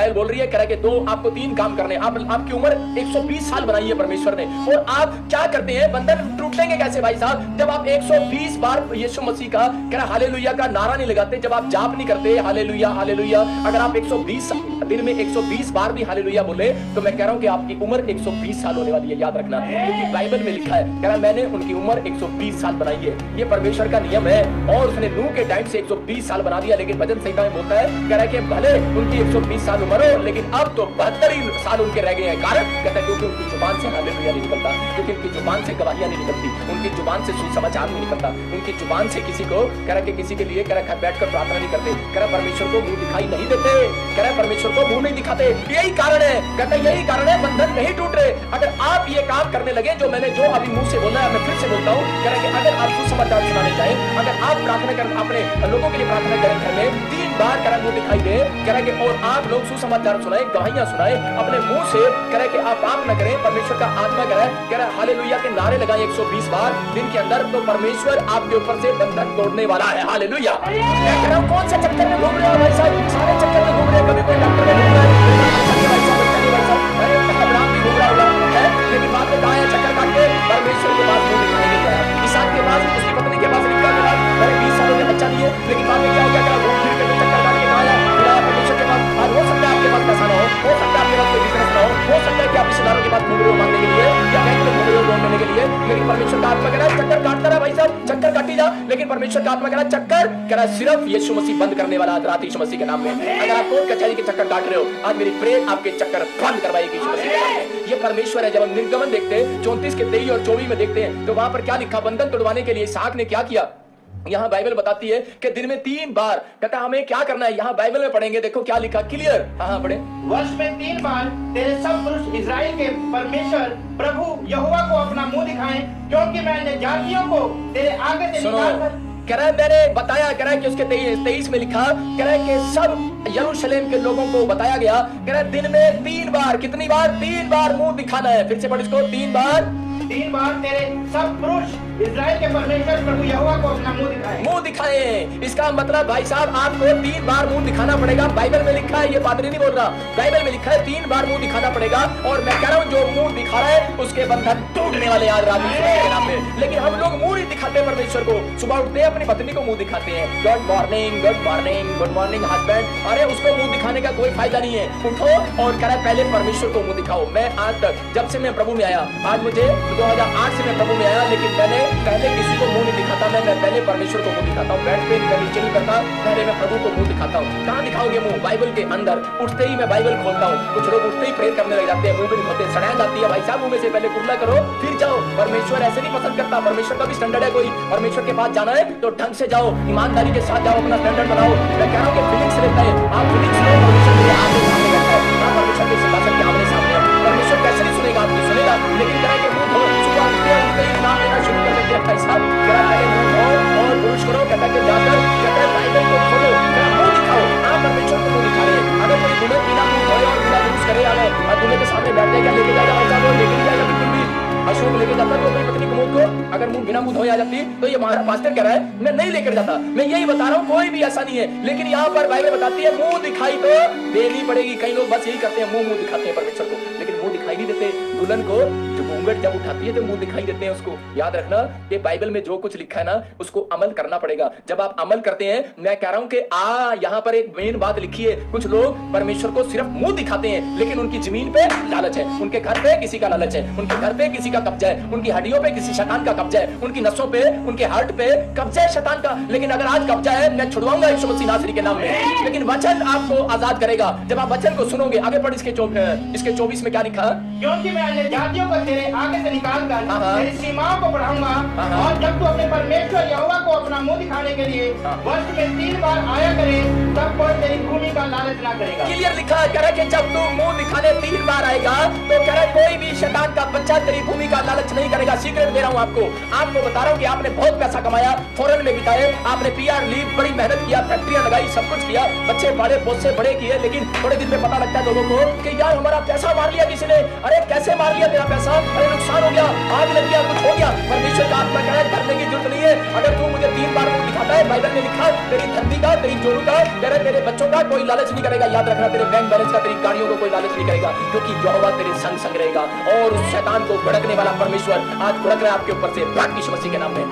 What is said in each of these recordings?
Bible बोल रही है, कह रहा है कि दो आपको तीन काम करने, आपकी उम्र 120 साल बनाई है परमेश्वर ने, और आप क्या करते हैं, बंधन टूटेंगे कैसे भाई साहब, जब आप 120 बार यीशु मसीह का कह रहा हालेलुया का नारा नहीं लगाते, जब आप जाप नहीं करते हालेलुया हालेलुया, अगर आप 120 दिन में 120 बार भी हालेलुया बोले तो मैं कह रहा हूं कि आपकी उम्र 120 साल होने वाली है, याद रखना, क्योंकि बाइबल में लिखा है, कह रहा मैंने उनकी उम्र 120 साल बनाई है, ये परमेश्वर का नियम है, और उसने नूह के टाइम से 120 साल बना दिया, लेकिन भजन संहिता में बोलता है, कह रहा है कि भले उनकी 120 साल उम्र हो, लेकिन अब तो 72 ही साल उनके रह गए हैं, कारण कहता है क्योंकि उनकी जुबान से हालेलुया नहीं निकलता, क्योंकि उनकी जुबान से गवाहियां नहीं निकलती, उनकी जुबान से सुसमाचार नहीं निकलता, उनकी जुबान से किसी को कह रहा कि किसी के लिए कह रहा बैठकर प्रार्थना नहीं करते, कह रहा परमेश्वर को मुंह दिखाई नहीं देते, कह रहा परमेश्वर को मुंह नहीं दिखाते, यही कारण है, कहता है यही कारण है बंधन नहीं टूट रहे। अगर आप ये काम करने लगे जो मैंने जो अभी मुंह से बोला है, मैं फिर से बोलता हूँ, कह रहा कि अगर आप सुसमाचार सुनाने जाए, अगर आप प्रार्थना कर अपने लोगों के लिए प्रार्थना करें घर में 3 बार कह रहा मुंह दिखाई दे, कह रहा कि और आप लोग सुसमाचार सुनाए, गवाहियां सुनाए अपने मुंह से, कह रहा कि आप पाप न करें, परमेश्वर का आत्मा कह रहा हालेलुया के नारे लगाए 120 बार दिन के अंदर, तो परमेश्वर आपके ऊपर से बंधन तोड़ने वाला है। हालेलुया। मैं कह रहा हूं कौन से चक्कर में घूम रहे हो भाई साहब, सारे चक्कर में घूम रहे हैं, कभी कोई डॉक्टर में घूम रहा है, अब्राहम भी घूम रहा होगा, लेकिन बाद में कहा है चक्कर काट के परमेश्वर के पास मुंह दिखाने के गया, इसहाक के पास उसकी पत्नी के पास निकला गया, मैंने 20 सालों में बच्चा लिए, लेकिन बाद में क्या हो गया, घूम फिर के चक्कर काट के आया परमेश्वर के पास। आज हो सकता है आपके पास पैसा ना हो सकता है आपके पास कोई बिजनेस ना हो सकता है कि आप रिश्तेदारों के पास घूम रहे हो मांगने के लिए, या बैंक में घूम रहे हो लोन लेने के लिए, लेकिन परमेश्वर का आत्मा कह रहा है चक्कर काटता रहा भाई साहब, चक्कर काटी जा, लेकिन परमेश्वर का आत्मा कह रहा है चक्कर कह रहा है सिर्फ यीशु मसीह बंद करने वाला आज रात यीशु मसीह के नाम में। अगर आप कोर्ट कचहरी के चक्कर काट रहे हो, आज मेरी प्रेयर आपके चक्कर बंद करवाएगी यीशु मसीह के नाम में। ये परमेश्वर है। जब हम निर्गमन देखते हैं 34 के 23 और 24 में देखते हैं, तो वहां पर क्या लिखा, बंधन तोड़वाने के लिए इसहाक ने क्या किया, यहाँ बाइबल बताती है कि दिन में 3 बार, कहता हमें क्या करना है, यहाँ बाइबल में पढ़ेंगे, देखो क्या लिखा, क्लियर, हाँ पढ़े, वर्ष में 3 बार तेरे सब पुरुष इजराइल के परमेश्वर प्रभु यहोवा को अपना मुंह दिखाएं, क्योंकि मैंने जातियों को तेरे आगे से निकालकर, कह रहा है मैंने बताया, कह रहा है कि उसके 23 में लिखा, कह रहा है कि सब यरूशलेम के लोगों को बताया गया, कह रहा है दिन में 3 बार, कितनी बार, 3 बार मुंह दिखाना है, फिर से पढ़ इसको, 3 बार तेरे सब पुरुष इजराइल के परमेश्वर प्रभु यहोवा को अपना मुंह दिखाएं। इसका मतलब भाई साहब आपको 3 बार मुंह दिखाना पड़ेगा, बाइबल में लिखा है, ये पादरी नहीं बोल रहा, बाइबल में लिखा है 3 बार मुंह दिखाना पड़ेगा, और मैं कह रहा हूँ जो मुंह दिखा रहा है उसके बंधन टूटने वाले आज रात के नाम में। लेकिन हम लोग मुंह नहीं दिखाते परमेश्वर को, सुबह उठते हैं अपनी पत्नी को मुंह दिखाते हैं, good morning good morning good morning husband, अरे उसको मुंह दिखाने का कोई फायदा नहीं है, उठो और कह रहा है पहले परमेश्वर को मुंह दिखाओ। मैं आज तक जब से मैं प्रभु में आया, आज मुझे 2008 से मैं प्रभु में आया, लेकिन मैंने पहले किसी को मुंह नहीं दिखाता, मैं पहले परमेश्वर को मुंह दिखाता हूँ, बेड पे मैं नीचे नहीं करता, पहले मैं प्रभु को मुंह दिखाता हूँ। कहाँ दिखाओगे मुंह, बाइबल के अंदर, उठते ही मैं बाइबल खोलता हूँ, कुछ लोग उठते ही प्रेयर करने लग जाते हैं, मुंह भी नहीं खोलते, सड़ाया जाती है, भाई साहब मुंह में से पहले कुल्ला करो फिर जाओ, परमेश्वर ऐसे नहीं पसंद करता, परमेश्वर का भी स्टैंडर्ड है, कोई परमेश्वर के पास जाना है तो ढंग से जाओ, ईमानदारी के साथ जाओ, अपना स्टैंडर्ड बनाओ। मैं कह रहा हूँ कि फीलिंग्स रहता है, आप फीलिंग्स लो, परमेश्वर के आमने सामने रहता है, आप परमेश्वर के सिंहासन के आमने सामने है, परमेश्वर कैसे नहीं सुनेगा, आपकी सुनेगा, लेकिन कह के मुंह धो, सुबह उठते ही नाम लेना शुरू कर देते हैं, भाई साहब कह रहा है मुंह धो और पुरुष करो, कहता है जाकर कहता है बाइबल को खोलो, मुंह दिखाओ, हाँ परमेश्वर को मुंह दिखा रहे हैं। अगर कोई दुल्हन बिना मुंह धोए और बिना पुरुष करे और दूल्हे के सामने बैठ जाएगा, लेके जाएगा भाई साहब, वो लेके नहीं जाएगा बिल्कुल भी, अशोक लेके जाता है अपनी पत्नी को मुंह को, अगर मुंह बिना मुंह धोए आ जाती तो ये हमारा पास्टर कह रहा है मैं नहीं लेकर जाता, मैं यही बता रहा हूँ, कोई भी ऐसा नहीं है, लेकिन यहाँ पर बाइबल बताती है मुंह दिखाई तो देनी पड़ेगी। कई लोग बस यही करते हैं, मुंह दिखाते हैं परमेश्वर को, लेकिन मुंह दिखाई नहीं देते। दुल्हन को जो घूंघट जब उठाती है तो मुंह दिखाई देते हैं उसको। याद रखना कि बाइबल में जो कुछ लिखा है ना उसको अमल करना पड़ेगा। जब आप अमल करते हैं, मैं कह रहा हूं कि यहाँ पर एक मेन बात लिखी है, कुछ लोग परमेश्वर को सिर्फ मुंह दिखाते हैं, लेकिन उनकी जमीन पे लालच है, उनके घर पे किसी का लालच है, उनके घर पे किसी का कब्जा है, उनकी हड्डियों पे किसी शैतान का कब्जा है, उनकी नसों पे, उनके हार्ट पे कब्जा है शैतान का। लेकिन अगर आज कब्जा है, मैं छुड़वाऊंगा यीशु मसीह नासरी के नाम में, लेकिन वचन आपको आजाद करेगा जब आप वचन को सुनोगे। आगे पढ़ इसके 24 में क्या लिखा, क्योंकि मैं अन्य जातियों को तेरे आगे से निकाल कर तेरी सीमाओं को बढ़ाऊंगा, और जब तू अपने परमेश्वर यहोवा को अपना मुंह दिखाने के लिए वर्ष में 3 बार आया करे, तब कोई तेरी भूमि का लालच ना करेगा। क्लियर लिखा है, कह रहा कि जब तू मुंह दिखाने 3 बार आएगा तो कह रहा कोई भी शैतान का बच्चा तेरी भूमि का लालच नहीं करेगा। सीक्रेट दे रहा हूं आपको बता रहा हूं कि आपने बहुत पैसा कमाया, फॉरेन में बिताए, आपने पीआर ली, बड़ी मेहनत किया, फैक्ट्रियां लगाई, सब कुछ किया, बच्चे पाले, बहुत से बड़े किए, लेकिन थोड़े दिन में पता लगता है लोगों को कि यार हमारा पैसा मार लिया किसी ने। अरे कैसे मार लिया तेरा पैसा? अरे नुकसान हो गया, आग लग गया, कुछ हो गया, परमेश्वर का आत्मा कह रहा है डरने की जरूरत नहीं है। अगर तू मुझे 3 बार मुंह दिखाता है, बाइबल में लिखा तेरी धरती का, तेरी जोरू का, तेरे बच्चों का कोई लालच नहीं करेगा। याद रखना, तेरे बैंक बैलेंस का, तेरी गाड़ियों को कोई लालच नहीं करेगा, क्योंकि यहोवा तेरे संग रहेगा। और उस शैतान को भड़कने वाला परमेश्वर आज भड़क रहा है आपके ऊपर से, यीशु मसीह के नाम में।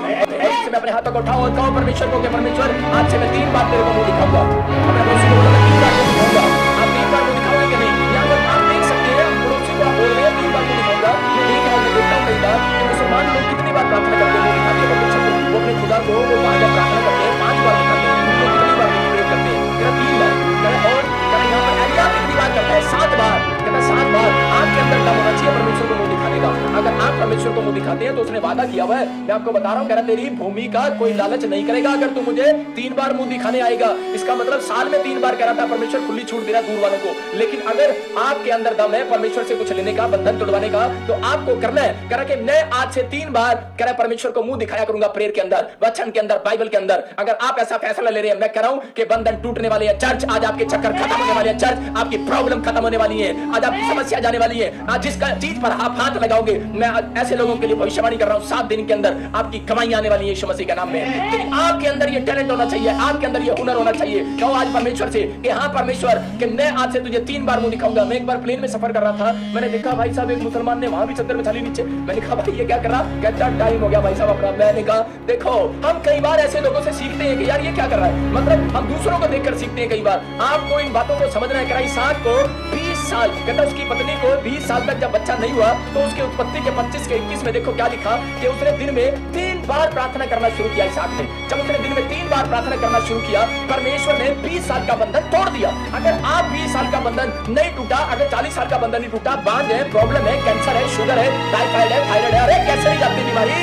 मैं अपने हाथों को उठाओ और कहो परमेश्वर को कि परमेश्वर आज से मैं 3 बार तेरे को मुंह दिखाऊंगा। अपने पड़ोसी को बोलो मैं 3 बार मुंह दिखाऊंगा। आप 3 बार मुंह दिखाओगे कि नहीं? यहाँ पर आप देख सकते हैं, पड़ोसी को आप बोल रहे हैं 3 बार मुंह दिखाऊंगा। मैं देख रहा हूँ, मैं देखता हूँ कई बार कि मुसलमान लोग कितनी बार प्रार्थना करते हैं, मुंह दिखाते हैं परमेश्वर को। वो अपने खुदा को वो जब प्रार्थना करते हैं 5 बार दिखाते हैं, वो कितनी बार प्रे करते हैं? कहना 3 बार। कहना और कहना यहाँ पर एलिया कितनी बार करता है? 7 बार। कहना 7 बार। आपके अंदर दम होना चाहिए परमेश्वर को मुंह दिखाने का। अगर आप परमेश्वर को मुंह दिखाते हैं तो उसने वादा किया हुआ है, मैं आपको बता रहा हूं, कह रहा तेरी भूमि का कोई लालच नहीं करेगा अगर तू मुझे 3 बार मुंह दिखाने आएगा। इसका मतलब साल में 3 बार कह रहा था परमेश्वर, खुली छूट दे रहा दूर वालों को। लेकिन अगर आपके अंदर दम है परमेश्वर से कुछ लेने का, बंधन तोड़वाने का, तो आपको करना है। कह रहा कि मैं आज से 3 बार कह रहा परमेश्वर को मुंह दिखाया करूंगा, प्रेयर के अंदर, वचन के अंदर, बाइबल के अंदर। अगर आप ऐसा फैसला ले रहे हैं, मैं कह रहा हूं कि बंधन टूटने वाले हैं। चर्च आज आपके चक्कर खत्म होने वाले हैं। चर्च आपकी प्रॉब्लम खत्म होने वाली है। आज आपकी समस्या जाने वाली है। आज जिसका चीज पर आप हाथ लगाओगे, मैं ऐसे लोगों के लिए भविष्यवाणी कर रहा हूं, 7 दिन के अंदर आपकी कमाई आने वाली है यीशु मसीह के नाम में। लेकिन आपके अंदर ये टैलेंट होना चाहिए, आपके अंदर ये हुनर होना चाहिए। कहो आज परमेश्वर से कि हाँ परमेश्वर, कि मैं आज से तुझे 3 बार मुंह दिखाऊंगा। मैं एक बार प्लेन में सफर कर रहा था, मैंने देखा भाई साहब एक मुसलमान ने वहां भी चद्दर बिछा ली नीचे। मैंने कहा भाई ये क्या कर रहा? कहता टाइम हो गया भाई साहब अपना। मैंने कहा देखो, हम कई बार ऐसे लोगों से सीखते हैं कि यार ये क्या कर रहा है, मतलब हम दूसरों को देखकर सीखते हैं। कई बार आपको इन बातों को समझना है। कि इसहाक को 20 साल, कहता उसकी पत्नी को 20 साल तक जब बच्चा नहीं हुआ तो उसके उत्पत्ति के 25 के 21 में देखो क्या लिखा कि उसने दिन में 3 बार प्रार्थना करना शुरू किया। इसहाक ने जब उसने दिन में 3 बार प्रार्थना करना शुरू किया, परमेश्वर ने 20 साल का बंधन तोड़ दिया। अगर आप 20 साल का बंधन नहीं टूटा, अगर 40 साल का बंधन नहीं टूटा, बांझ है, प्रॉब्लम है, कैंसर है, शुगर है, टाइफाइड है, थायराइड है, अरे कैसे नहीं जाती बीमारी?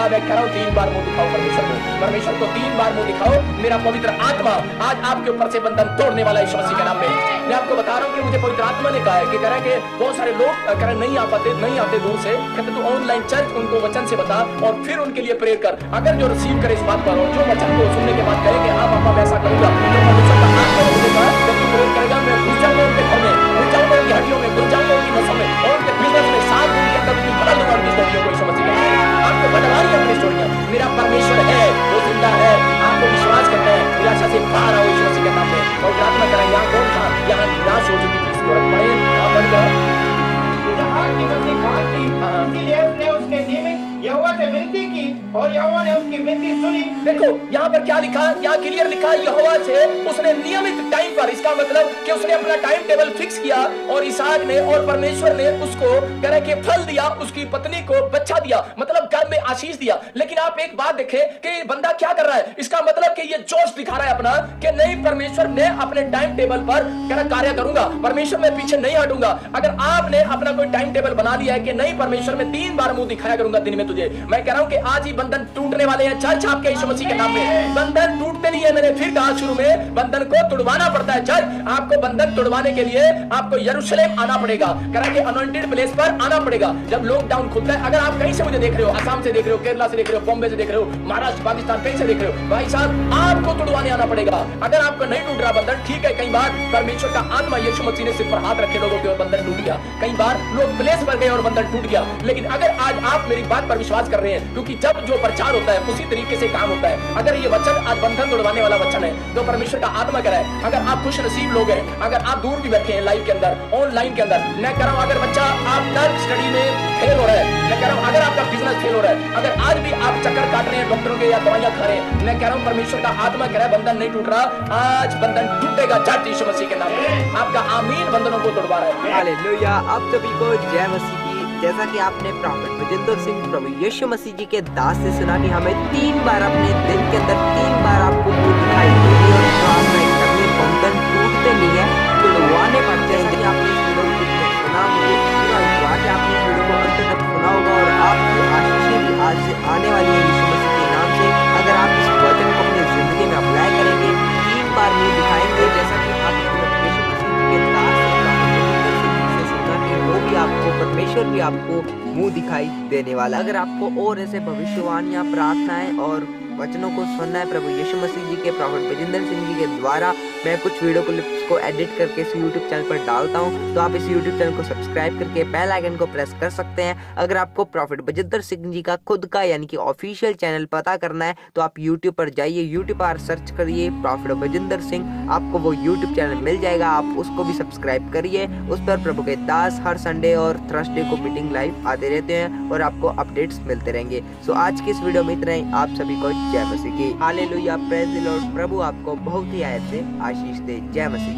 मैं कह रहा हूं 3 बार मुंह दिखाओ परमेश्वर को। परमेश्वर को 3 बार मुंह दिखाओ। मेरा पवित्र आत्मा आज आपके ऊपर से बंधन तोड़ने वाला है यीशु मसीह के नाम में। मैं आपको बता रहा हूं कि मुझे पवित्र आत्मा ने कहा है कि कह रहा है कि बहुत सारे लोग कह रहे नहीं आते दूर से, कहते तू ऑनलाइन चर्च उनको वचन से बता और फिर उनके लिए प्रेयर कर। अगर जो रिसीव करे इस बात पर और जो वचन को सुनने के बाद कहे कि हाँ पापा मैं ऐसा करूंगा, तो परमेश्वर का आत्मा मुझे कहा जब तू प्रेयर करेगा मैं घुस जाऊंगा उनके घर में, घुस जाऊंगा उनकी हड्डियों में, घुस जाऊंगा उनकी नसों में और उनके बिजनेस में 7 दिन के अंदर उनकी बदल दूंगा उनकी स्टोरियों को। यीशु मसीह के नाम में आपको बदलवानी है अपनी स्टोरियां। मेरा परमेश्वर है, वो जिंदा है, आपको विश्वास करना है। निराशा से बाहर आओ यीशु मसीह के नाम में और प्रार्थना करें। यहाँ कौन था? यहाँ निराश हो चुकी थी, इसको पढ़े आप पढ़कर की बंदी खास थी, इसीलिए उसने उसके निमित्त यहोवा से विनती की और यहोवा ने उसकी विनती सुनी। देखो यहाँ पर क्या लिखा, यहाँ क्लियर लिखा यहोवा से उसने नियमित टाइम पर, इसका मतलब कि उसने अपना टाइम टेबल फिक्स किया और इसहाक ने और परमेश्वर ने उसको कह रहे कि फल दिया, उसकी पत्नी को बच्चा दिया, मतलब घर में आशीष दिया। लेकिन आप एक बात देखें कि बंदा क्या कर रहा है, इसका मतलब कि ये जोश दिखा रहा है अपना कि नहीं परमेश्वर ने अपने टाइम टेबल पर कह रहा कार्य करूंगा, परमेश्वर में पीछे नहीं हटूंगा। अगर आपने अपना कोई टाइम टेबल बना लिया है कि नहीं परमेश्वर में 3 बार मुंह दिखाया करूंगा दिन में तुझे, मैं कह रहा हूं कि आज ही बंधन टूटने वाले हैं। चर्च आपके यीशु मसीह के नाम में बंधन टूटते नहीं है। मैंने फिर कहा शुरू में, बंधन को तोड़वाना पड़ता है। चर्च आपको बंधन तोड़वाने के लिए आपको यरूशलेम आना पड़ेगा, कह रहा कि अनॉइंटेड प्लेस पर आना पड़ेगा। जब लॉकडाउन खुलता है, अगर आप कहीं से मुझे देख रहे हो, असम से देख रहे हो, केरला से देख रहे हो, बॉम्बे से देख रहे हो, महाराष्ट्र, पाकिस्तान, कहीं से देख रहे हो, भाई साहब आपको तोड़वाने आना पड़ेगा। अगर आपको नहीं टूट रहा बंधन, ठीक है, कई बार परमेश्वर का आत्मा यीशु मसीह ने सिर पर हाथ रखे लोगों के और बंधन टूट गया। कई बार लोग प्लेस पर गए और बंधन टूट गया। लेकिन अगर आज आप मेरी बात पर विश्वास कर रहे हैं, क्योंकि जब जो प्रचार होता है उसी तरीके से काम होता है। अगर ये वचन आज बंधन तोड़वाने वाला वचन है तो परमेश्वर का आत्मा कह रहा है, अगर आप खुश नसीब लोग हैं, अगर आप दूर भी बैठे हैं लाइव के अंदर, ऑनलाइन के अंदर, मैं कह रहा हूं अगर बच्चा आप तर्क स्टडी में फेल हो रहा है, मैं कह रहा हूं अगर आपका बिजनेस फेल हो रहा है, अगर आज भी आप चक्कर काट रहे हैं डॉक्टरों के या दवाइयां खा रहे हैं, मैं कह रहा हूं परमेश्वर का आत्मा कह रहा है बंधन नहीं टूट रहा, आज बंधन टूटेगा चर्च यीशु मसीह के नाम में। आपका आमीन बंधनों को तोड़वा रहा है। हालेलुया। आप सभी को जय मसीह की। जैसा कि आपने प्रॉफेट विजेंद्र सिंह प्रभु यीशु मसीह जी के दास से सुना कि हमें 3 बार अपने दिन के अंदर 3 बार आपको मुंह दिखाई देगी और जो आप नहीं करने बंधन टूटते नहीं है, तोड़वाने पड़ते हैं। जैसे आपने इस वीडियो को सुना, मुझे पूरा विश्वास है आपने इस वीडियो को अंत तक सुना होगा और आपकी आशीषें भी आज से आने वाली है यीशु मसीह के नाम से। अगर आप इस वचन को अपनी जिंदगी में अप्लाई करेंगे, 3 बार मुंह दिखाएंगे, जैसा कि आप यीशु मसीह जी के दास से सुना कि वो भी आपको, परमेश्वर भी आपको मुंह दिखाई देने वाला। अगर आपको और ऐसे भविष्यवाणियां, प्रार्थनाएं और वचनों को सुनना है प्रभु यीशु मसीह जी के प्रॉफेट विजेंद्र सिंह जी के द्वारा, मैं कुछ वीडियो क्लिप्स उसको एडिट करके इस यूट्यूब चैनल पर डालता हूँ। तो आप इस यूट्यूब चैनल को सब्सक्राइब करके बेल आइकन को प्रेस कर सकते हैं। अगर आपको प्रॉफिट बजिंदर सिंह जी का खुद का यानी कि ऑफिशियल चैनल पता करना है तो आप यूट्यूब पर जाइए, यूट्यूब पर सर्च करिए प्रॉफिट बजिंदर सिंह, आपको वो यूट्यूब चैनल मिल जाएगा। आप उसको भी सब्सक्राइब करिए। उस पर प्रभु के दास हर संडे और थर्सडे को मीटिंग लाइव आते रहते हैं और आपको अपडेट्स मिलते रहेंगे। सो आज की इस वीडियो में इतना ही। आप सभी को जय मसीह की। Hallelujah, praise the Lord. प्रभु आपको बहुत ही आयत से आशीष दे। जय मसीह।